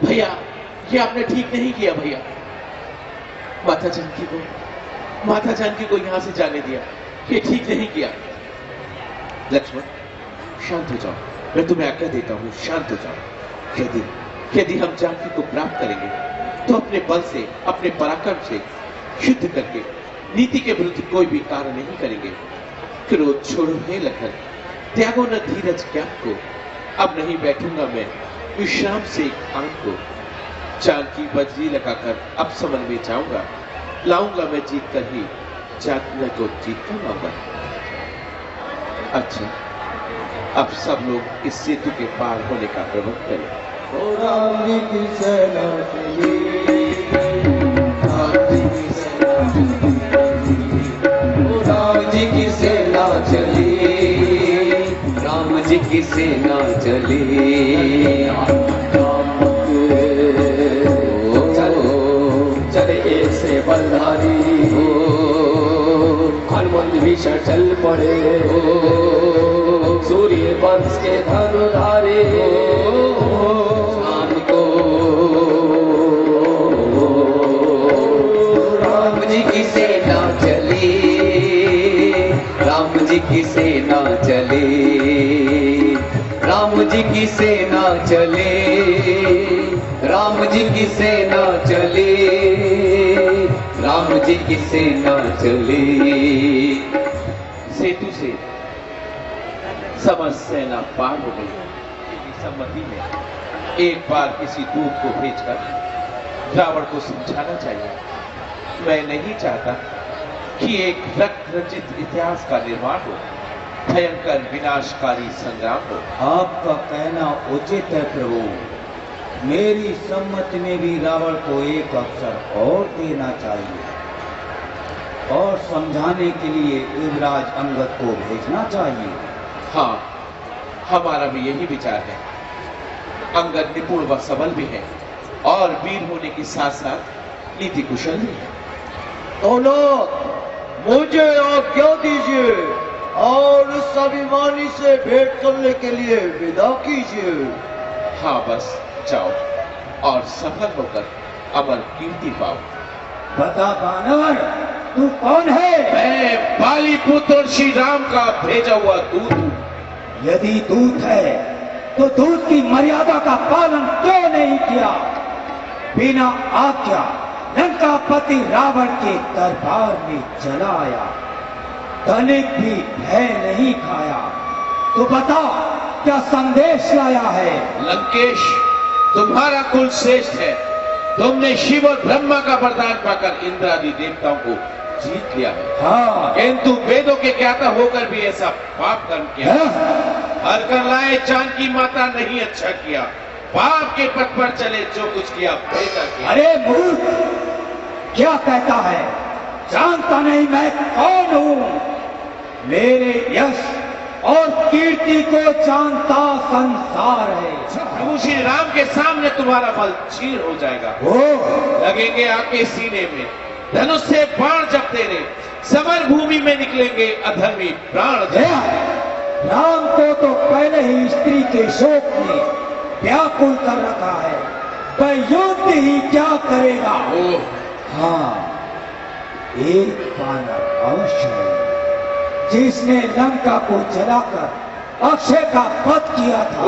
भैया, ये आपने ठीक नहीं किया भैया। माता जानकी को यहां से जाने दिया, ये ठीक नहीं किया। लक्ष्मण, शांत हो जाओ, मैं तुम्हें आज्ञा देता हूं, शांत हो जाओ। यदि हम जानकी को प्राप्त करेंगे तो अपने बल से, अपने पराक्रम से युद्ध करके नीति के विरुद्ध कोई भी कार्य नहीं करेंगे। क्रोध छोड़ो हे लखन, त्यागो न धीरज ज्ञान को। अब नहीं बैठूंगा मैं विश्राम से आंख को। जानकी बजरी लगाकर अब समन में जाऊंगा, लाऊंगा मैं जीत कर ही जानकी को जीत कर लाऊंगा। अच्छा, अब सब लोग इस सेतु के पार होने का प्रबंध करें। राम जी की सेना चली, राम जी की सेना चली, राम जी की सेना चली। चले ऐसे बलधारी, हनुमंत भीषण चल पड़े, सूर्य वंश के धनुधारी। शाम को राम जी की सेना चली, राम जी की सेना चली, राम जी की सेना चली, राम जी की सेना चली, राम जी की सेना चली। सेतु से समस्त सेना पार हो गई। सम्मति में एक बार किसी दूत को भेजकर रावण को समझाना चाहिए। मैं नहीं चाहता कि एक रक्त रचित इतिहास का निर्माण हो, भयंकर विनाशकारी संग्राम हो। आपका कहना उचित है प्रभु। मेरी सम्मति में भी रावण को एक अवसर और देना चाहिए और समझाने के लिए युवराज अंगद को भेजना चाहिए। हाँ, हमारा भी यही विचार है। अंगद निपुण व सबल भी है और वीर होने के साथ साथ नीति कुशल भी है। तो लोग मुझे आज्ञा दीजिए और उस अभिमानी से भेंट करने के लिए विदा कीजिए। हाँ, बस जाओ और सफल होकर अमर कीर्ति पाओ। बता बानर, तू कौन है? मैं बाली पुत्र श्री राम का भेजा हुआ दूत हूँ। यदि दूत है तो दूत की मर्यादा का पालन क्यों नहीं किया? बिना आज्ञा लंकापति रावण के दरबार में चला आया, तनिक भी भय नहीं खाया। तो बता, क्या संदेश लाया है? लंकेश, तुम्हारा कुल श्रेष्ठ है। तुमने शिव और ब्रह्मा का वरदान पाकर इंद्र आदि देवताओं को जीत लिया है। हाँ, किंतु वेदों के ज्ञाता होकर भी ऐसा पाप कर्म किया। हर कर लाए जानकी माता नहीं अच्छा किया, पाप के पथ पर चले, जो कुछ किया बेटा किया। अरे मूर्ख, क्या कहता है? जानता नहीं मैं कौन हूँ? मेरे यश और कीर्ति को जानता संसार है। प्रभु श्री राम के सामने तुम्हारा बल चीर हो जाएगा। लगेंगे आपके सीने में धनुष से बाण जब तेरे, समर भूमि में निकलेंगे अधर्मी प्राण। राम को तो पहले ही स्त्री के शोक ने व्याकुल कर रखा है, वह युद्ध ही क्या करेगा? हाँ, एक बानर अवश्य है जिसने लंका को जलाकर अक्षय का वध किया था।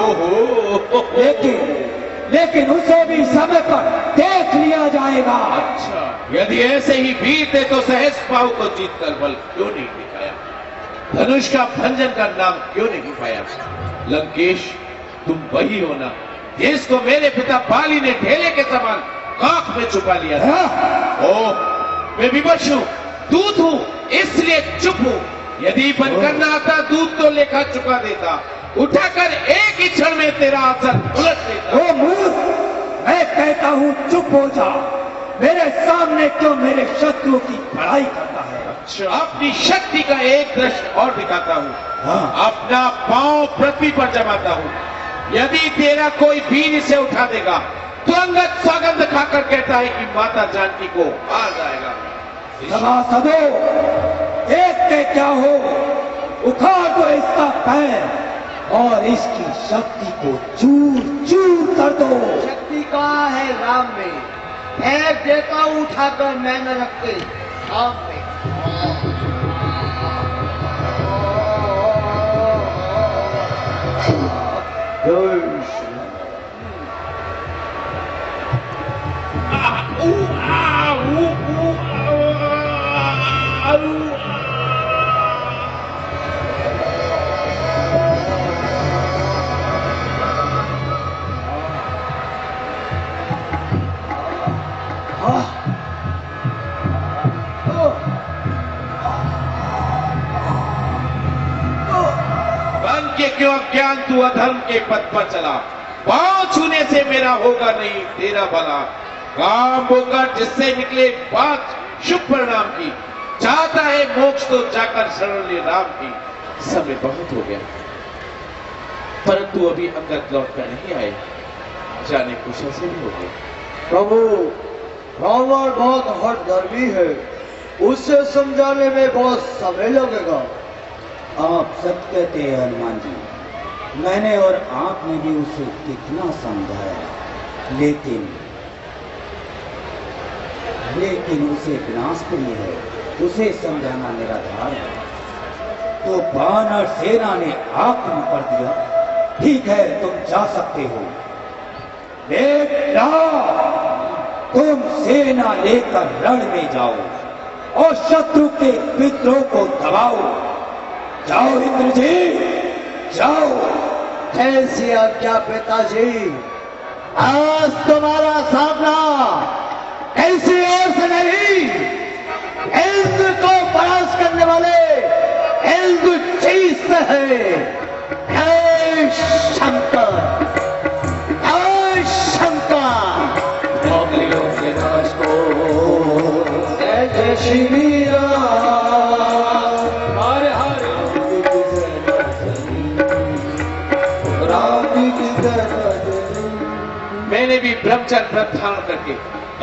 लेकिन उसे भी समय पर देख लिया जाएगा। अच्छा, यदि ऐसे ही वीर थे तो सहस पाव को जीतकर बल क्यों नहीं दिखाया? धनुष का भंजन का नाम क्यों नहीं पाया? लंकेश, तुम वही हो ना जिसको मेरे पिता बाली ने ढेले के समान काख में छुपा लिया था। ओह, मैं विवश हूँ, दूत हूँ, इसलिए चुप हूँ। यदि बन करना आता दूत तो लेखा चुका देता, उठाकर एक ही क्षण में तेरा असर उलट देता। ओ मूर्ख, मैं कहता हूँ चुप हो जा। मेरे सामने क्यों मेरे शत्रु की पढ़ाई करता है? अच्छा, अपनी शक्ति का एक दृश्य और दिखाता हूँ। हाँ। अपना पांव पृथ्वी पर जमाता हूँ। यदि तेरा कोई वीर इसे उठा देगा तो अंगद सौगंध खाकर कहता है कि माता जानकी को हार जाएगा। सभासदों, देखते क्या हो, उखाड़ दो इसका पैर और इसकी शक्ति को चूर चूर कर दो। शक्ति कहाँ राम में, फेंक देता हूं उठाकर मैं नरक के शाम में। जय श्री बन के क्यों अज्ञान तू अधर्म के पथ पर चला, पांव छूने से मेरा होगा नहीं तेरा भला। काम होकर जिससे निकले बात शुभ परिणाम की, चाहता है मोक्ष तो जाकर शरण ले राम की। समय बहुत हो गया परंतु अभी अंगद लौट कर नहीं आए, जाने कुशल से भी हो गए। प्रभु, रावण बहुत हठ धर्मी है, उसे समझाने में बहुत समय लगेगा। आप सच कहते हैं हनुमान जी, मैंने और आपने भी उसे कितना समझाया, लेकिन उसे विनाश प्रिय है, उसे समझाना निराधार है। तो वानर सेना ने आक्रमण कर दिया। ठीक है, तुम जा सकते हो। बेटा, तुम सेना लेकर रण में जाओ और शत्रु के विद्रोह को दबाओ। जाओ इंद्र जी, जाओ। ऐसी आज्ञा पिताजी। आज तुम्हारा सामना ऐसी ओर से नहीं, इंद्र को परास्त करने वाले इंद्र जी से है। हे शंकर, हे शंकर, अग्नियों के नाश को जय जय श्री राम। हरे हरे राम की जय। मैंने भी ब्रह्मचर्य व्रत धारण करके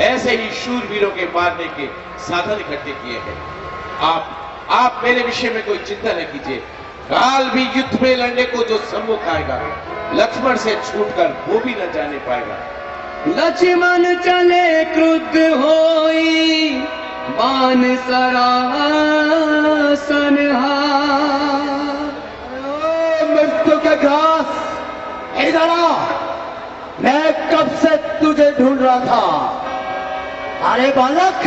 ऐसे ही शूरवीरों के मारने के साधन इकट्ठे किए हैं। आप मेरे विषय में कोई चिंता न कीजिए। काल भी युद्ध में लड़ने को जो सम्मुख आएगा, लक्ष्मण से छूटकर वो भी न जाने पाएगा। लक्ष्मण चले क्रुद्ध होई, बाण सरासन मृत्यु के घास, इधर आ। मैं कब से तुझे ढूंढ रहा था। अरे बालक,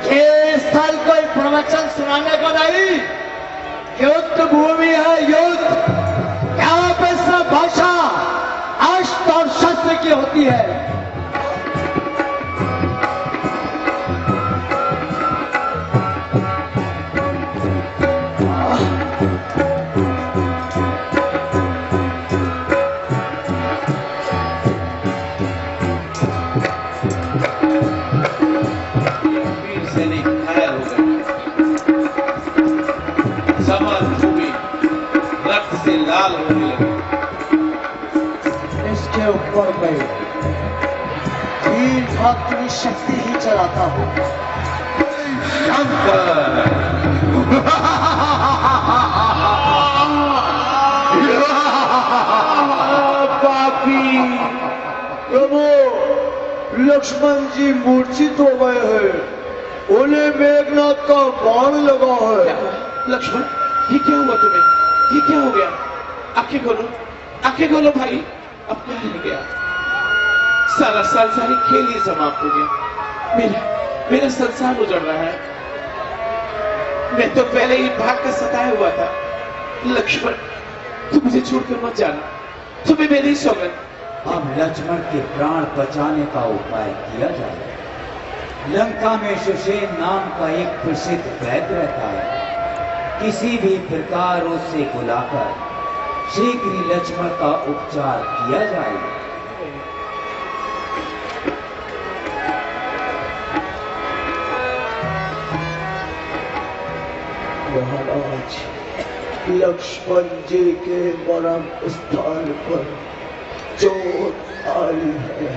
ये स्थल कोई प्रवचन सुनाने को नहीं, युद्ध भूमि है, युद्ध। यहाँ पे सब भाषा अस्त्र और शस्त्र की होती है। लाल होने लगे। इसके ऊपर मैं वीर भक्त की शक्ति ही चलाता हूँ। पापी प्रभु, लक्ष्मण जी मूर्छित हो गए हैं, उन्हें मेघनाथ का बाण लगा है। लक्ष्मण, ये क्या हुआ तुम्हें? ये क्या हो गया? आंखें खोलो भाई। अब कुछ नहीं गया, सारा संसारिक खेल ही समाप्त हो गया। मेरा संसार उजड़ रहा है। मैं तो पहले ही भाग कर सताया हुआ था। लक्ष्मण, तुम मुझे छोड़कर मत जाना, तुम्हें मेरी सौगंध। अब लक्ष्मण के प्राण बचाने का उपाय किया जाए। लंका में सुषेण नाम का एक प्रसिद्ध वैद्य रहता है। किसी भी प्रकार उसे बुलाकर शीघ्र ही लक्ष्मण का उपचार किया जाए। महाराज, लक्ष्मण जी के मरम स्थान पर चोट आई है।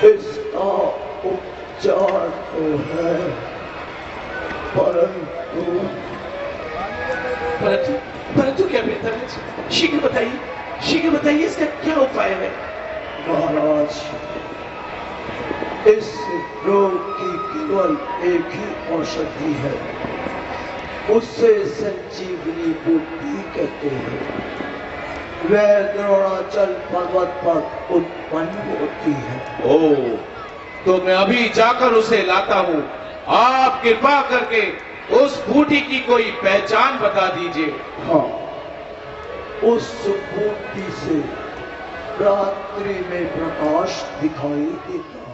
इसका उपचार तो है, परंतु परंतु क्या बेहतर है? शीघ्र बताइए इसका क्या उपाय है? महाराज, इस रोग की केवल एक ही औषधि है, उससे संजीवनी बूटी कहते हैं। वह द्रोणाचल पर्वत पर उत्पन्न होती है। ओ, तो मैं अभी जाकर उसे लाता हूँ। आप कृपा करके उस बूटी की कोई पहचान बता दीजिए। हाँ, उस बूटी से रात्रि में प्रकाश दिखाई देता